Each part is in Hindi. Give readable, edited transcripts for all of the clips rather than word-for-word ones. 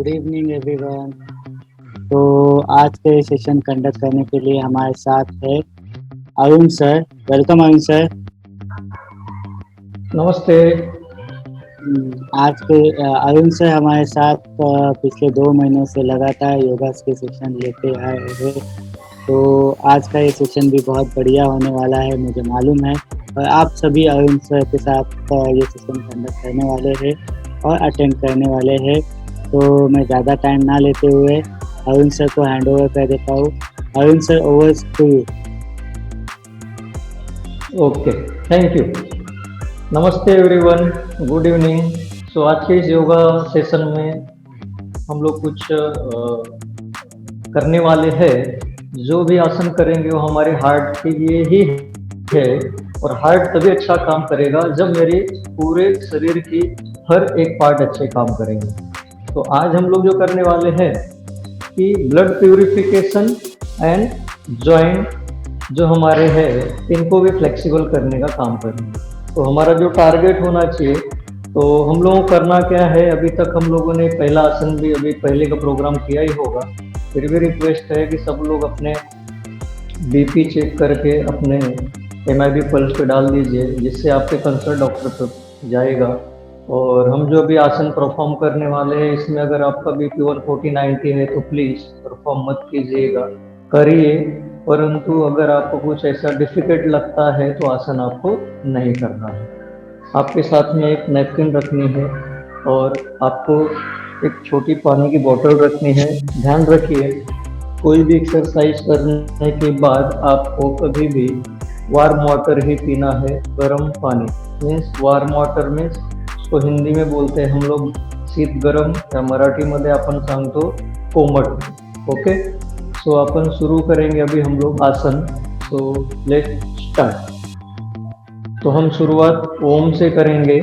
Evening everyone. तो आज के सेशन कंडक्ट करने के लिए हमारे साथ है Arun sir. Welcome Arun sir. नमस्ते। आज के अरुण सर हमारे साथ पिछले 2 महीनों से लगातार योगा के सेशन लेते आए हैं। तो आज का ये सेशन भी बहुत बढ़िया होने वाला है, मुझे मालूम है। और आप सभी अरुण सर के साथ ये सेशन कंडक्ट करने वाले हैं और अटेंड करने वाले हैं। तो मैं ज़्यादा टाइम ना लेते हुए अरुण सर को हैंड ओवर कर देता हूँ। Arun sir, over to you. Okay, thank you. नमस्ते एवरीवन, गुड इवनिंग। सो आज के इस योगा सेशन में हम लोग कुछ करने वाले हैं। जो भी आसन करेंगे वो हमारे हार्ट के लिए ही है, और हार्ट तभी अच्छा काम करेगा जब मेरे पूरे शरीर की हर एक पार्ट अच्छे काम करेंगे। तो आज हम लोग जो करने वाले हैं कि ब्लड प्यूरिफिकेशन एंड जॉइंट जो हमारे हैं इनको भी फ्लेक्सिबल करने का काम करेंगे। तो हमारा जो टारगेट होना चाहिए, तो हम लोगों को करना क्या है, अभी तक हम लोगों ने पहला आसन भी अभी पहले का प्रोग्राम किया ही होगा। फिर भी रिक्वेस्ट है कि सब लोग अपने बीपी चेक करके अपने एमआईबी पल्स पे डाल दीजिए, जिससे आपके कंसल्ट डॉक्टर पर जाएगा। और हम जो भी आसन परफॉर्म करने वाले हैं इसमें अगर आपका बीपी 140/90 है तो प्लीज़ परफॉर्म मत कीजिएगा, करिए। परंतु अगर आपको कुछ ऐसा डिफिकल्ट लगता है तो आसन आपको नहीं करना है। आपके साथ में एक नैपकिन रखनी है और आपको एक छोटी पानी की बोतल रखनी है। ध्यान रखिए, कोई भी एक्सरसाइज करने के बाद आपको कभी भी वार्म वाटर ही पीना है। गर्म पानी मीन्स वार्म वाटर मीन्स उसको हिंदी में बोलते हैं हम लोग शीत गरम, या मराठीमध्ये आपण सांगतो कोमट। ओके, सो अपन शुरू करेंगे अभी हम लोग आसन। So let start. तो हम शुरुआत ओम से करेंगे।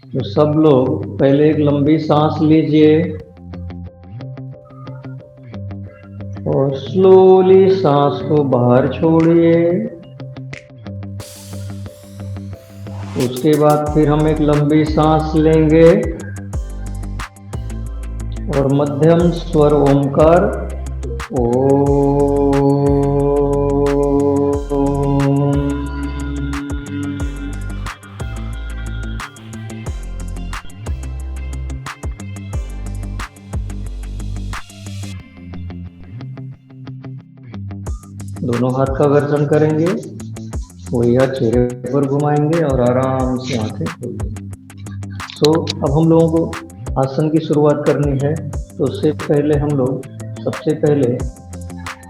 तो सब लोग पहले एक लंबी सांस लीजिए और स्लोली सांस को बाहर छोड़िए। उसके बाद फिर हम एक लंबी सांस लेंगे और मध्यम स्वर ओमकार ओ। दोनों हाथ का गर्दन करेंगे, वही हाथ चेहरे पर घुमाएंगे और आराम से आंखें खोल देंगे। सो अब हम लोगों को आसन की शुरुआत करनी है। तो उससे पहले हम लोग सबसे पहले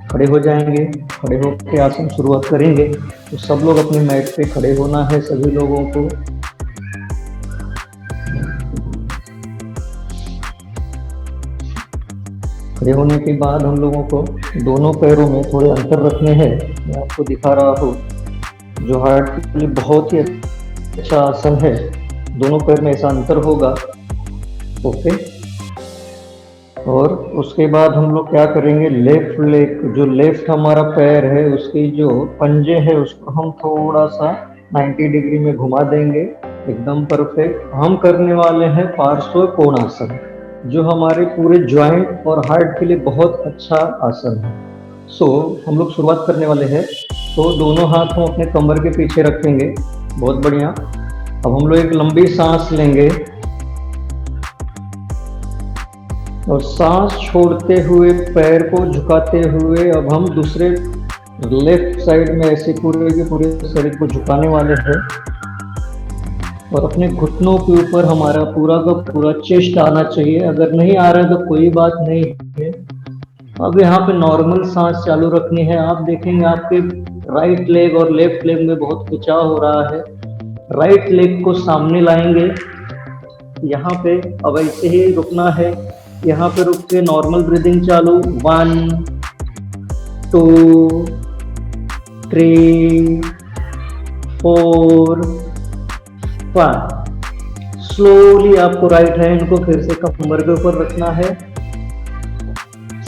खड़े हो जाएंगे। खड़े होकर आसन शुरुआत करेंगे। तो सब लोग अपने मैट पे खड़े होना है सभी लोगों को। खड़े होने के बाद हम लोगों को दोनों पैरों में थोड़े अंतर रखने हैं। मैं आपको दिखा रहा हूँ, जो हार्ट के लिए बहुत ही अच्छा आसन है। दोनों पैर में ऐसा अंतर होगा। ओके, और उसके बाद हम लोग क्या करेंगे, लेफ्ट लेग, जो लेफ्ट हमारा पैर है उसकी जो पंजे है उसको हम थोड़ा सा 90 डिग्री में घुमा देंगे, एकदम परफेक्ट। हम करने वाले हैं पार्श्व कोणासन, जो हमारे पूरे जॉइंट और हार्ट के लिए बहुत अच्छा आसन है। सो हम लोग शुरुआत करने वाले हैं। तो दोनों हाथ हम अपने कमर के पीछे रखेंगे। बहुत बढ़िया। अब हम लोग एक लंबी सांस लेंगे और सांस छोड़ते हुए पैर को झुकाते हुए अब हम दूसरे लेफ्ट साइड में ऐसे पूरे के पूरे शरीर को झुकाने वाले हैं और अपने घुटनों के ऊपर हमारा पूरा का पूरा चेस्ट आना चाहिए। अगर नहीं आ रहा है तो कोई बात नहीं है। अब यहाँ पे नॉर्मल सांस चालू रखनी है। आप देखेंगे आपके राइट लेग और लेफ्ट लेग में बहुत खिंचाव हो रहा है। राइट लेग को सामने लाएंगे यहाँ पे। अब ऐसे ही रुकना है। यहाँ पे रुक के नॉर्मल ब्रीदिंग चालू। 1 2 3 4 5। स्लोली आपको राइट हैंड को फिर से कमर के ऊपर रखना है।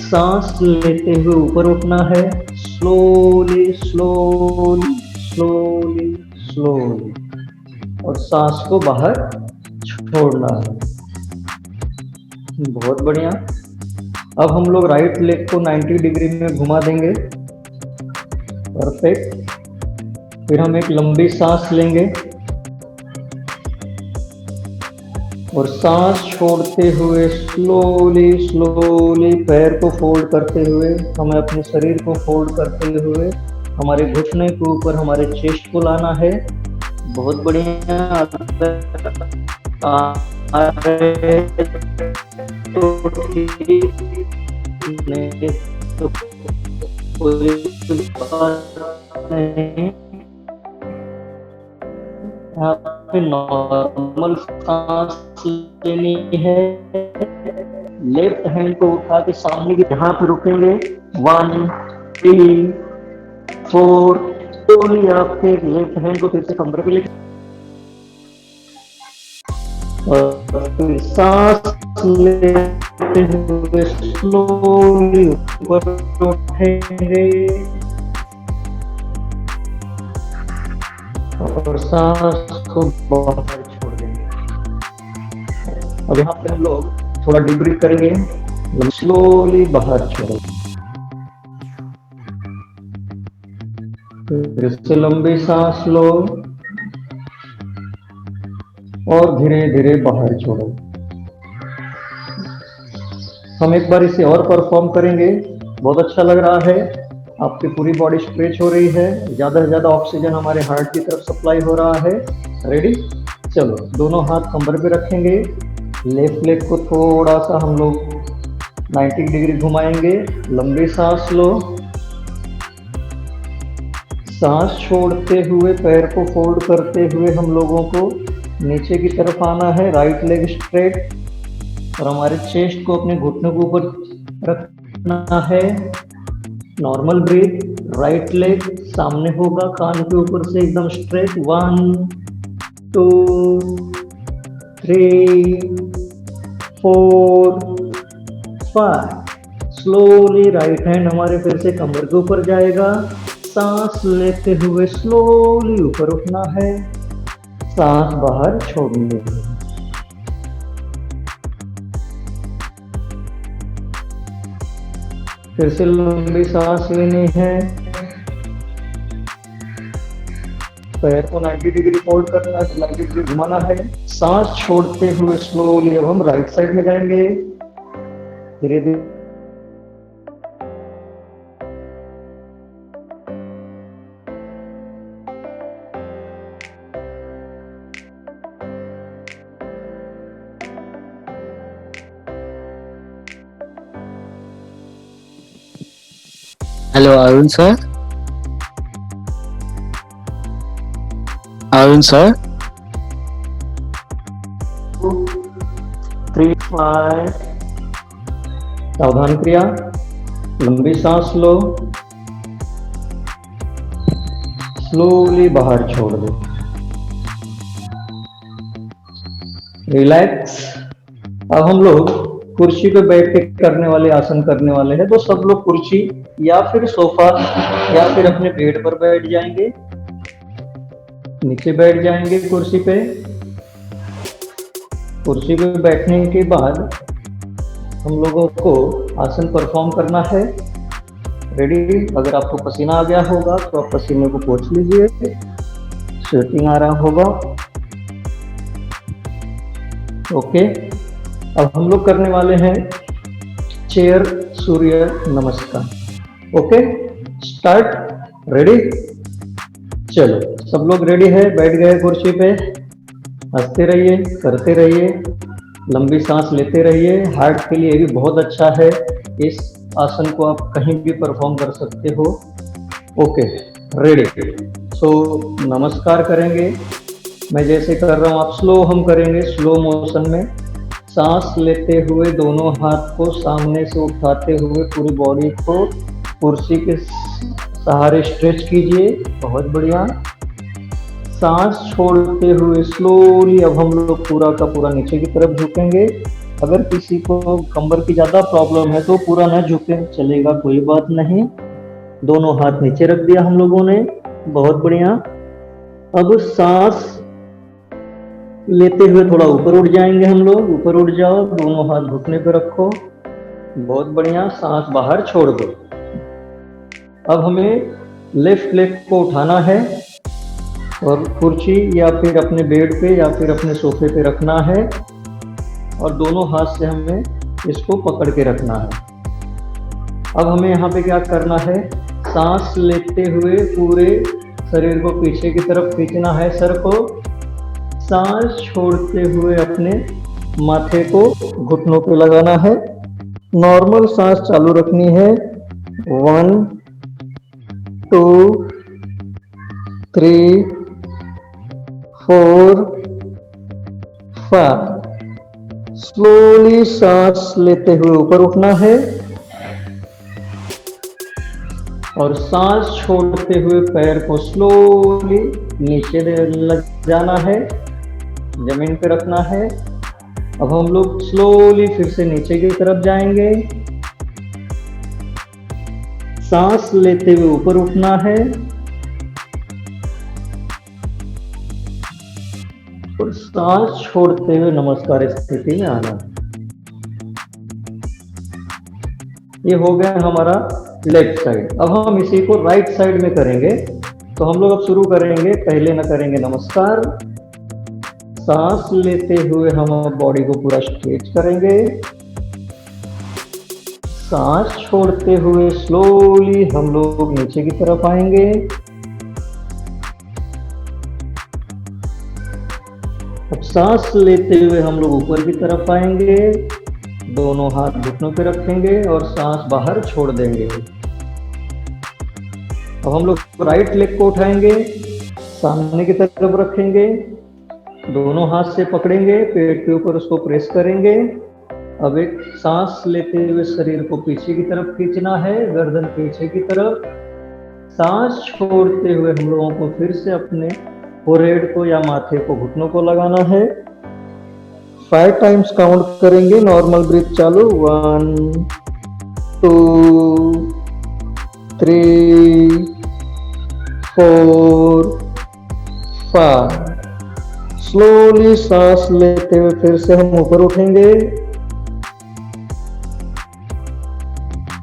सांस लेते हुए ऊपर उठना है। स्लोली स्लोली स्लोली स्लोली, और सांस को बाहर छोड़ना है। बहुत बढ़िया। अब हम लोग राइट लेग को 90 डिग्री में घुमा देंगे। परफेक्ट। फिर हम एक लंबी सांस लेंगे और सांस छोड़ते हुए स्लोली स्लोली पैर को फोल्ड करते हुए, हमें अपने शरीर को फोल्ड करते हुए हमारे घुटने के ऊपर हमारे चेस्ट को लाना है। बहुत बढ़िया। तो ठीक, नहीं तो कोई बात नहीं। यहाँ पे नॉर्मल सांस लेनी है। लेफ्ट हैंड को उठा के सामने की जहां पे रुकेंगे 1 3 4। स्लोली आपके लेफ्ट हैंड को फिर से कमर पे लेके और फिर सांस लेते हुए स्लोली ऊपर उठेंगे और सांस को बाहर छोड़ देंगे। अब यहाँ पे हम लोग थोड़ा डीप ब्रीथ करेंगे, स्लोली बाहर छोड़ो। फिर से लंबी सांस लो और धीरे धीरे बाहर छोड़ो। हम एक बार इसे और परफॉर्म करेंगे। बहुत अच्छा लग रहा है, आपकी पूरी बॉडी स्ट्रेच हो रही है, ज्यादा से ज्यादा ऑक्सीजन हमारे हार्ट की तरफ सप्लाई हो रहा है। रेडी? चलो, दोनों हाथ कमर पे रखेंगे। लेफ्ट लेग को थोड़ा सा हम लोग 90 डिग्री घुमाएंगे। लंबी सांस लो, सांस छोड़ते हुए पैर को फोल्ड करते हुए हम लोगों को नीचे की तरफ आना है। राइट लेग स्ट्रेट और हमारे चेस्ट को अपने घुटनों के ऊपर रखना है। Normal breath. राइट लेग सामने होगा, कान के ऊपर से एकदम स्ट्रेट। 1 2 3 4 5। स्लोली राइट हैंड हमारे फिर से कमर के ऊपर जाएगा। सांस लेते हुए स्लोली ऊपर उठना है, सांस बाहर छोड़नी है। फिर से लंबी सांस लेनी है। पैर को 90 डिग्री फोल्ड करना है, 90 डिग्री घुमाना है। सांस छोड़ते हुए स्लोली अब हम राइट साइड में जाएंगे। धीरे धीरे hello Arun sir. Arun sir. 3 5। सावधान क्रिया। लंबी सांस लो, स्लोली बाहर छोड़ दो। रिलैक्स। अब हम लोग कुर्सी पे बैठ के करने वाले आसन करने वाले हैं, तो सब लोग कुर्सी या फिर सोफा या फिर अपने बेड पर बैठ जाएंगे। नीचे बैठ जाएंगे कुर्सी पे। कुर्सी पे बैठने के बाद हम लोगों को आसन परफॉर्म करना है। रेडी? अगर आपको पसीना आ गया होगा तो आप पसीने को पोंछ लीजिए, स्वेटिंग आ रहा होगा। ओके, अब हम लोग करने वाले हैं चेयर सूर्य नमस्कार। Okay, start. रेडी? चलो, सब लोग रेडी है, बैठ गए कुर्सी पे। हंसते रहिए, करते रहिए, लंबी सांस लेते रहिए। हार्ट के लिए भी बहुत अच्छा है। इस आसन को आप कहीं भी परफॉर्म कर सकते हो। Okay, ready? सो नमस्कार करेंगे। मैं जैसे कर रहा हूँ आप स्लो हम करेंगे, स्लो मोशन में। सांस लेते हुए दोनों हाथ को सामने से उठाते हुए पूरी बॉडी को कुर्सी के सहारे स्ट्रेच कीजिए। बहुत बढ़िया। सांस छोड़ते हुए स्लोली अब हम लोग पूरा का पूरा नीचे की तरफ झुकेंगे। अगर किसी को कमर की ज्यादा प्रॉब्लम है तो पूरा ना झुके, चलेगा, कोई बात नहीं। दोनों हाथ नीचे रख दिया हम लोगों ने। बहुत बढ़िया। अब सांस लेते हुए थोड़ा ऊपर उठ जाएंगे हम लोग। ऊपर उठ जाओ, दोनों हाथ घुटने पे रखो। बहुत बढ़िया, सांस बाहर छोड़ दो। अब हमें लेफ्ट लेग को उठाना है और कुर्सी या फिर अपने बेड पे या फिर अपने सोफे पे रखना है और दोनों हाथ से हमें इसको पकड़ के रखना है। अब हमें यहाँ पे क्या करना है, सांस लेते हुए पूरे शरीर को पीछे की तरफ खींचना है, सर को। सांस छोड़ते हुए अपने माथे को घुटनों पे लगाना है। नॉर्मल सांस चालू रखनी है। 1 2 3 4 5। स्लोली सांस लेते हुए ऊपर उठना है और सांस छोड़ते हुए पैर को स्लोली नीचे लग जाना है, जमीन पे रखना है। अब हम लोग स्लोली फिर से नीचे की तरफ जाएंगे। सांस लेते हुए ऊपर उठना है और सांस छोड़ते हुए नमस्कार स्थिति में आना। ये हो गया हमारा लेफ्ट साइड। अब हम इसी को राइट साइड में करेंगे। तो हम लोग अब शुरू करेंगे, पहले ना करेंगे नमस्कार। सांस लेते हुए हम बॉडी को पूरा स्ट्रेच करेंगे। सांस छोड़ते हुए स्लोली हम लोग नीचे की तरफ आएंगे। अब सांस लेते हुए हम लोग ऊपर की तरफ आएंगे, दोनों हाथ घुटनों पे रखेंगे और सांस बाहर छोड़ देंगे। अब हम लोग राइट लेग को उठाएंगे, सामने की तरफ रखेंगे, दोनों हाथ से पकड़ेंगे, पेट के ऊपर उसको प्रेस करेंगे। अब एक सांस लेते हुए शरीर को पीछे की तरफ खींचना है, गर्दन पीछे की तरफ। सांस छोड़ते हुए हम लोगों को फिर से अपने फोरहेड को या माथे को घुटनों को लगाना है। 5 टाइम्स काउंट करेंगे, नॉर्मल ब्रीथ चालू। 1 2 3 4 5। स्लोली सांस लेते हुए फिर से हम ऊपर उठेंगे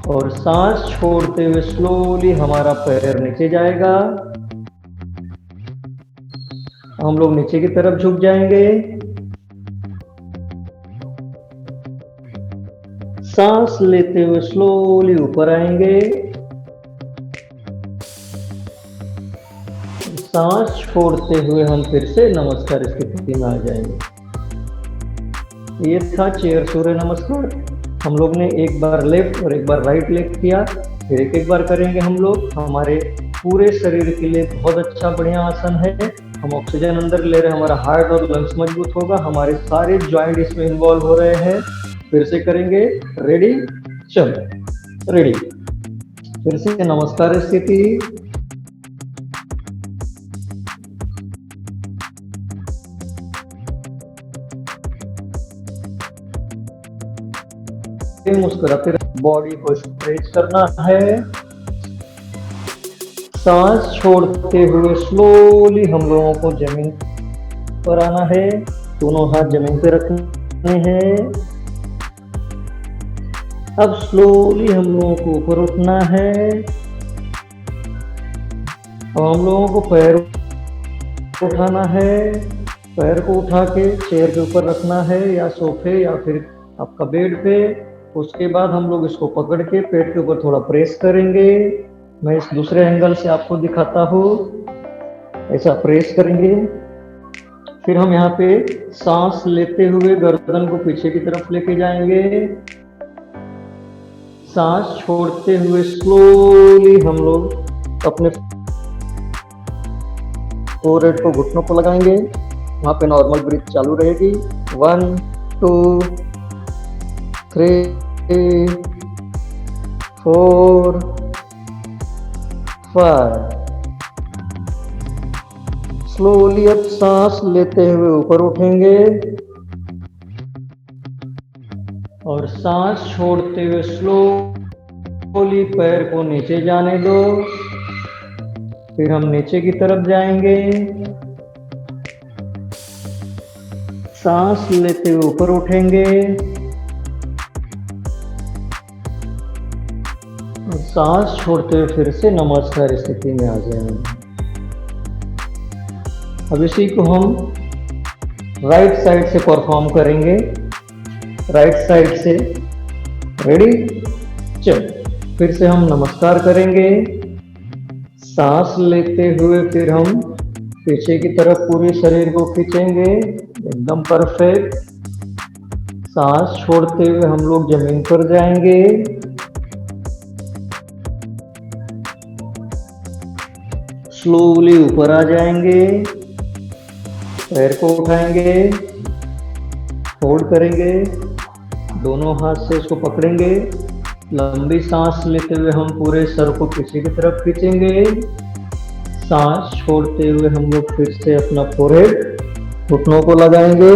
और सांस छोड़ते हुए स्लोली हमारा पैर नीचे जाएगा। हम लोग नीचे की तरफ झुक जाएंगे। सांस लेते हुए स्लोली ऊपर आएंगे। सांस छोड़ते हुए हम फिर से नमस्कार स्थिति में आ जाएंगे। ये था चेयर सूर्य नमस्कार। हम लोग ने एक बार लेफ्ट और एक बार राइट लेग किया, फिर एक बार करेंगे हम लोग। हमारे पूरे शरीर के लिए बहुत अच्छा बढ़िया आसन है। हम ऑक्सीजन अंदर ले रहे हैं, हमारा हार्ट और लंग्स मजबूत होगा, हमारे सारे ज्वाइंट इसमें इन्वॉल्व हो रहे हैं। फिर से करेंगे, रेडी, चलो, रेडी। फिर से नमस्कार स्थिति। मुस्कुराते बॉडी को स्ट्रेच करना है। सांस छोड़ते हुए स्लोली हम लोगों को जमीन पर आना है, दोनों हाथ जमीन पे रखने हैं। अब स्लोली हम लोगों को ऊपर उठना है और हम लोगों को पैर उठाना है। पैर को उठा के चेयर के ऊपर रखना है या सोफे या फिर आपका बेड पे। उसके बाद हम लोग इसको पकड़ के पेट के ऊपर थोड़ा प्रेस करेंगे। मैं इस दूसरे एंगल से आपको दिखाता हूँ। ऐसा प्रेस करेंगे। फिर हम यहाँ पे सांस लेते हुए गर्दन को पीछे की तरफ लेके जाएंगे। सांस छोड़ते हुए स्लोली हम लोग अपने फोरहेड को घुटनों को लगाएंगे। वहाँ पे नॉर्मल ब्रीथ चालू रहेगी। 1 2 3 4 5। स्लोली अब सांस लेते हुए ऊपर उठेंगे और सांस छोड़ते हुए स्लोली पैर को नीचे जाने दो। फिर हम नीचे की तरफ जाएंगे। सांस लेते हुए ऊपर उठेंगे और सांस छोड़ते हुए फिर से नमस्कार स्थिति में आ जाएंगे। अब इसी को हम राइट साइड से परफॉर्म करेंगे। राइट साइड से, रेडी, चल फिर से हम नमस्कार करेंगे। सांस लेते हुए फिर हम पीछे की तरफ पूरे शरीर को खींचेंगे, एकदम परफेक्ट। सांस छोड़ते हुए हम लोग जमीन पर जाएंगे। स्लोली ऊपर आ जाएंगे, पैर को उठाएंगे, होल्ड करेंगे, दोनों हाथ से इसको पकड़ेंगे। लंबी सांस लेते हुए हम पूरे सर को पीछे की तरफ खींचेंगे। सांस छोड़ते हुए हम लोग फिर से अपना फोरहेड घुटनों को लगाएंगे,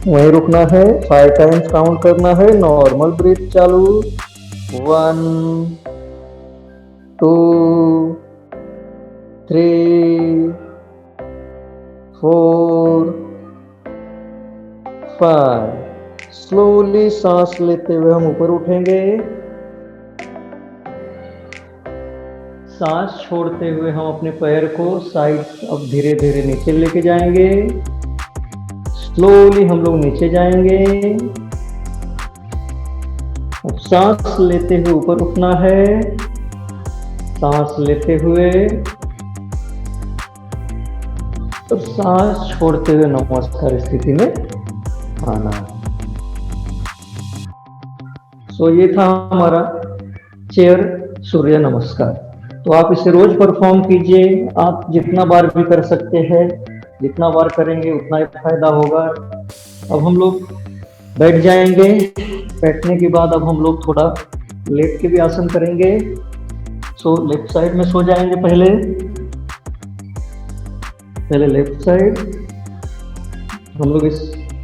वहीं रुकना है, 5 टाइम्स काउंट करना है। नॉर्मल ब्रीथ चालू, 1 2 3 4 5। स्लोली सांस लेते हुए हम ऊपर उठेंगे। सांस छोड़ते हुए हम अपने पैर को साइड अब धीरे धीरे नीचे लेके जाएंगे। स्लोली हम लोग नीचे जाएंगे। अब सांस लेते हुए ऊपर उठना है। सांस लेते हुए और सांस छोड़ते हुए नमस्कार स्थिति में आना है। सो ये था हमारा चेयर सूर्य नमस्कार। तो आप इसे रोज परफॉर्म कीजिए। आप जितना बार भी कर सकते हैं, जितना बार करेंगे उतना ही फायदा होगा। अब हम लोग बैठ जाएंगे। बैठने के बाद अब हम लोग थोड़ा लेट के भी आसन करेंगे। सो लेफ्ट साइड में सो जाएंगे। पहले लेफ्ट साइड, हम लोग इस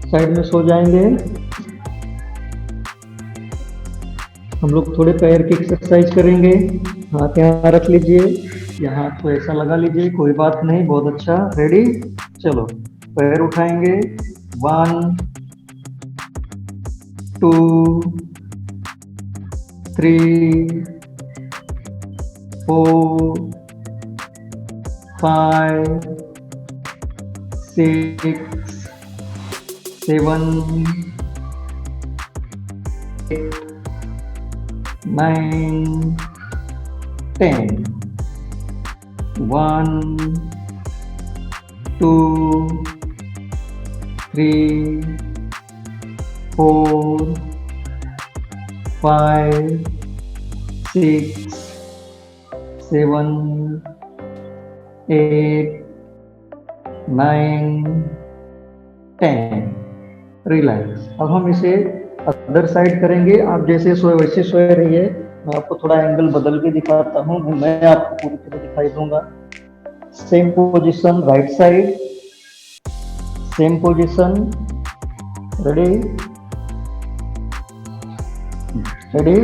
साइड में सो जाएंगे। हम लोग थोड़े पैर की एक्सरसाइज करेंगे। हाथ यहाँ रख लीजिए, यहाँ तो ऐसा लगा लीजिए, कोई बात नहीं, बहुत अच्छा। रेडी, चलो पैर उठाएंगे। 1 2 3 4 5 6 7 8 9 10। 1 2 3 4 5 6 7 8 9 10। रिलैक्स। अब हम इसे अदर साइड करेंगे। आप जैसे सोए वैसे सोए रहिए। मैं आपको थोड़ा एंगल बदल के दिखाता हूँ, मैं आपको पूरी तरह दिखाई दूंगा। Same position, right side, same position. Ready, ready,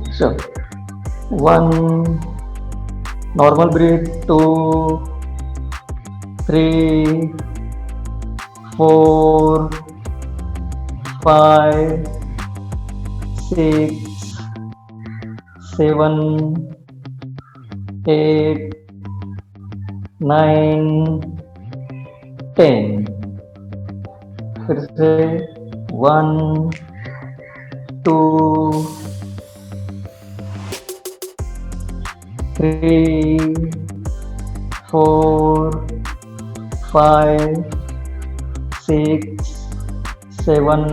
चलो 1 नॉर्मल ब्रीथ, 2 3 4 5 6 7 8 9 10। फिर से 1 2 3 4 5 6 7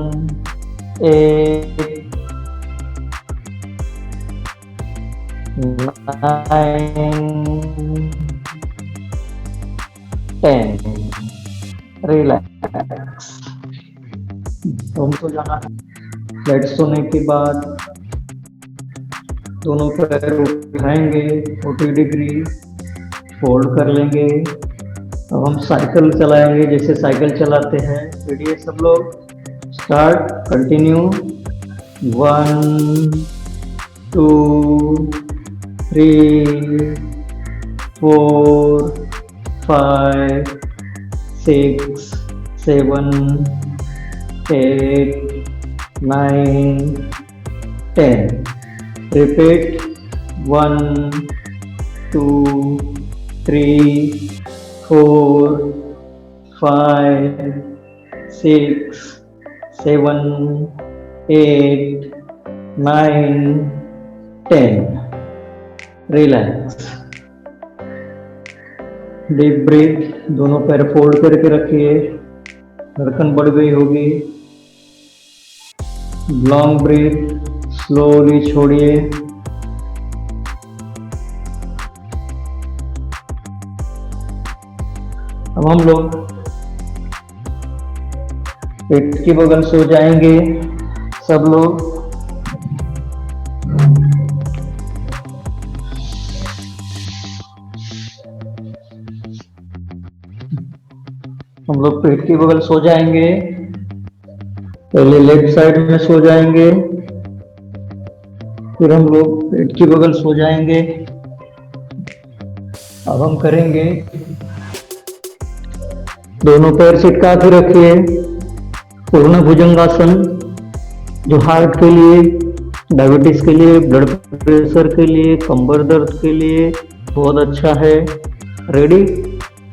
8 9 10। रिलैक्स। तो हमको जाना है। बेड सोने के बाद दोनों पैर उठाएंगे, 40 डिग्री फोल्ड कर लेंगे। अब हम साइकिल चलाएंगे, जैसे साइकिल चलाते हैं। रेडी सब लोग, start, continue. 1 2 3 4 5 6 7 8, 9, 10. Repeat. 1, 2, 3, 4, 5, 6, 7, 8, 9, 10. Relax. Deep breath. दोनों पैर फोल्ड करके रखिए, धड़कन बढ़ गई होगी। लॉन्ग ब्रीथ, स्लोली छोड़िए। अब हम लोग पेट के बगल सो जाएंगे सब लोग। हम लोग पेट के बगल सो जाएंगे। पहले लेफ्ट साइड में सो जाएंगे, फिर हम लोग पेट के बगल सो जाएंगे। अब हम करेंगे, दोनों पैर चिटका के रखिए, पूर्ण भुजंगासन, जो हार्ट के लिए, डायबिटीज के लिए, ब्लड प्रेशर के लिए, कंबर दर्द के लिए बहुत अच्छा है। Ready,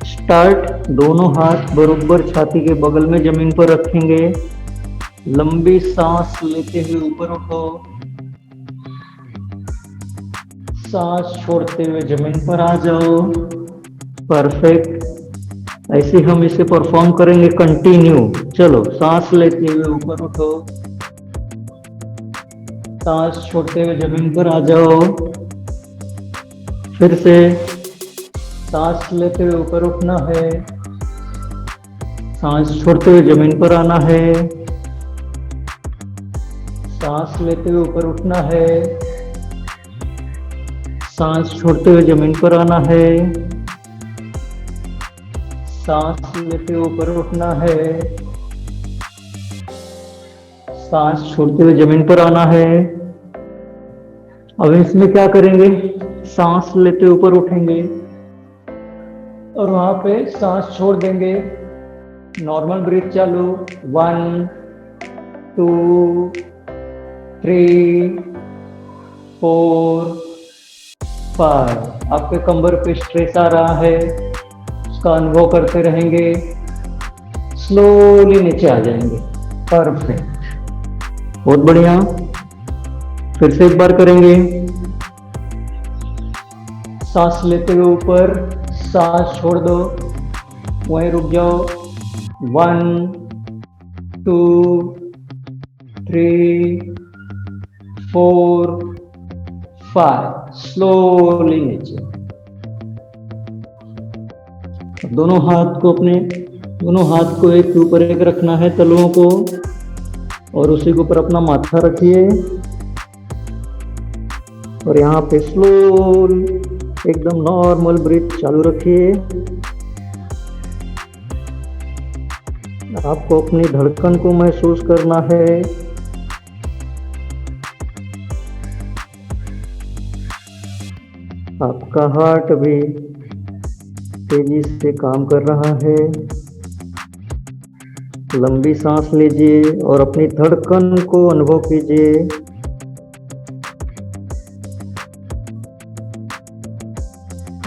start. दोनों हाथ बराबर छाती के बगल में जमीन पर रखेंगे। लंबी सांस लेते हुए ऊपर उठो, सांस छोड़ते हुए जमीन पर आ जाओ। परफेक्ट। ऐसे हम इसे परफॉर्म करेंगे कंटिन्यू। चलो, सांस लेते हुए ऊपर उठो, सांस छोड़ते हुए जमीन पर आ जाओ। फिर से सांस लेते हुए ऊपर उठना है, सांस छोड़ते हुए जमीन पर आना है। सांस लेते हुए ऊपर उठना है, सांस छोड़ते हुए जमीन पर आना है। सांस लेते हुए ऊपर उठना है, सांस छोड़ते हुए जमीन पर आना है। अब इसमें क्या करेंगे, सांस लेते हुए ऊपर उठेंगे और वहां पे सांस छोड़ देंगे। नॉर्मल ब्रीथ चालू। 1, 2, 3, 4, 5। आपके कंबर पे स्ट्रेस आ रहा है, उसका अनुभव करते रहेंगे। स्लोली नीचे आ जाएंगे। परफेक्ट, बहुत बढ़िया। फिर से एक बार करेंगे। सांस लेते हुए ऊपर, सांस छोड़ दो, वहीं रुक जाओ। 1, 2, 3, 4, 5। स्लोली नीचे। दोनों हाथ को एक के ऊपर एक रखना है, तलुओं को, और उसी के ऊपर अपना माथा रखिए और यहाँ पे स्लो एकदम नॉर्मल ब्रीथ चालू रखिए। आपको अपनी धड़कन को महसूस करना है। आपका हार्ट भी तेजी से काम कर रहा है। लंबी सांस लीजिए और अपनी धड़कन को अनुभव कीजिए।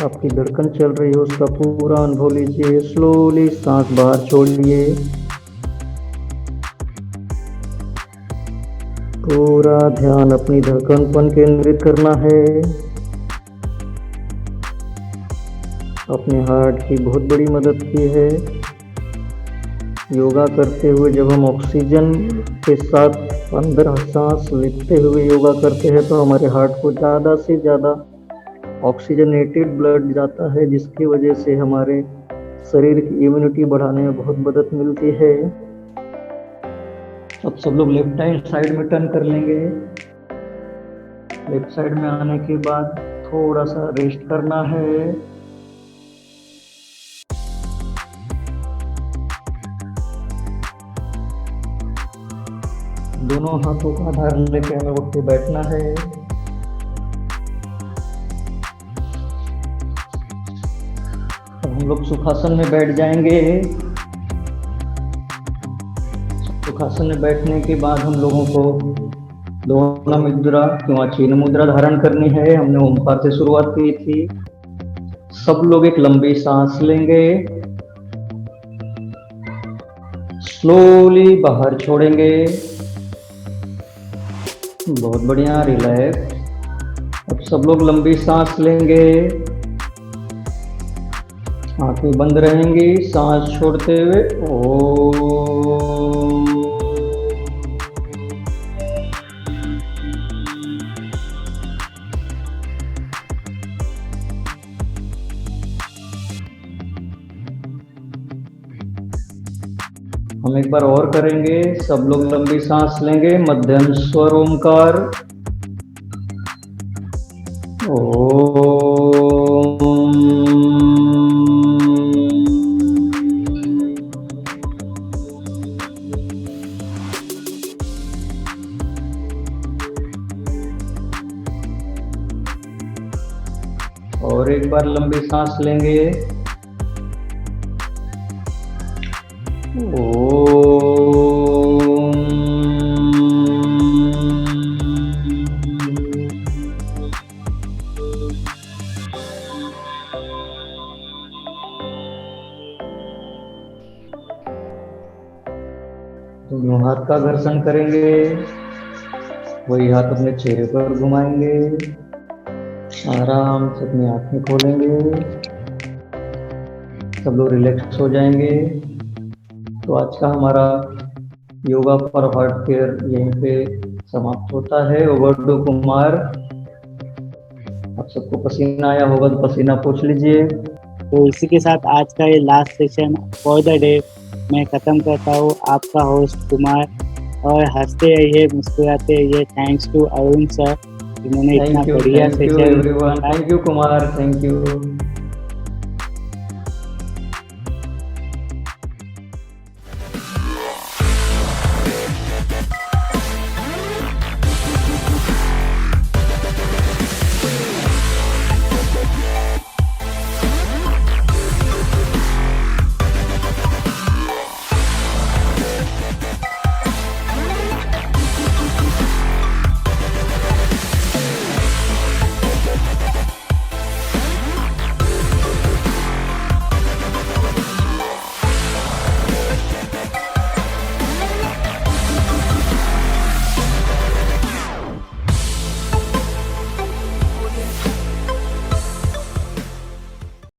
आपकी धड़कन चल रही हो, उसका पूरा अनुभव लीजिए। स्लोली सांस बाहर छोड़िए। पूरा ध्यान अपनी धड़कन पर केंद्रित करना है। अपने हार्ट की बहुत बड़ी मदद की है। योगा करते हुए जब हम ऑक्सीजन के साथ अंदर सांस लेते हुए योगा करते हैं तो हमारे हार्ट को ज़्यादा से ज़्यादा ऑक्सीजनेटेड ब्लड जाता है, जिसकी वजह से हमारे शरीर की इम्यूनिटी बढ़ाने में बहुत मदद मिलती है। अब सब लोग लेफ्ट हैंड साइड में टर्न कर लेंगे। लेफ्ट साइड में आने के बाद थोड़ा सा रेस्ट करना है। दोनों हाथों का आधार लेके हमें उठ के बैठना है। अब हम लोग सुखासन में बैठ जाएंगे। सुखासन में बैठने के बाद हम लोगों को दोना मुद्रा किंवा चीन मुद्रा धारण करनी है। हमने ओमकार से शुरुआत की थी। सब लोग एक लंबी सांस लेंगे, स्लोली बाहर छोड़ेंगे। बहुत बढ़िया, रिलैक्स। अब सब लोग लंबी सांस लेंगे, आंखें बंद रहेंगी सांस छोड़ते हुए। ओम। हम एक बार और करेंगे। सब लोग लंबी सांस लेंगे, मध्यम स्वर ओमकार। और एक बार लंबी सांस लेंगे। दोनों हाथ का घर्षण करेंगे, वही हाथ अपने चेहरे पर घुमाएंगे। आराम से अपनी आंखें खोलेंगे, सब लोग रिलैक्स हो जाएंगे। तो आज का हमारा योगा फॉर हार्ट केयर यहीं पे समाप्त होता है। Over to Kumar. आप सबको पसीना आया होगा तो पसीना पोंछ लीजिए। तो इसी के साथ आज का ये last session for the day मैं ख़त्म करता हूँ। आपका होस्ट कुमार, और हंसते रहिए, मुस्कुराते रहिए। थैंक्स टू अरुण सर, जिन्होंने इतना बढ़िया session. Thank you Kumar, thank you.